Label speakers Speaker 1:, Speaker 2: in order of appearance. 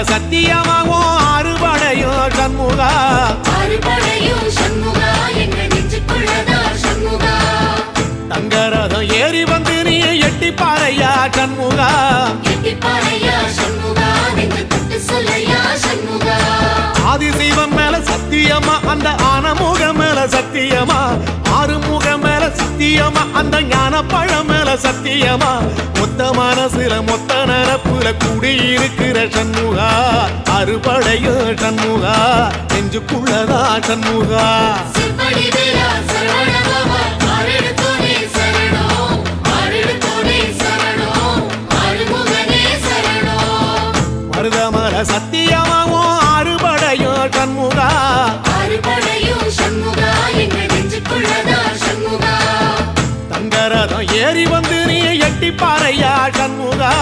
Speaker 1: சத்தியமாகும் அறுபடையோ சண்முகா தங்கரதம் ஏறி வந்து நீ எட்டி பாறையா சண்முகா ஆதிசைவம் மேல சத்தியமா அந்த ஆனமுகம் மேல சத்தியமா ஆறுமுகம் மேல சத்தியமா அந்த ஞான பழம் மேல சத்தியமா மொத்த மனசுல மொத்த நரப்புல குடியிருக்கிற சண்முகா அறுபடையோ சண்முகா நெஞ்சுக்குள்ளதா சண்முகா மருதமர சத்தியமாவும் அறுபடையோ சண்முகா தங்கரதம் ஏறி வந்து நீ எட்டி பாறையா சண்முகா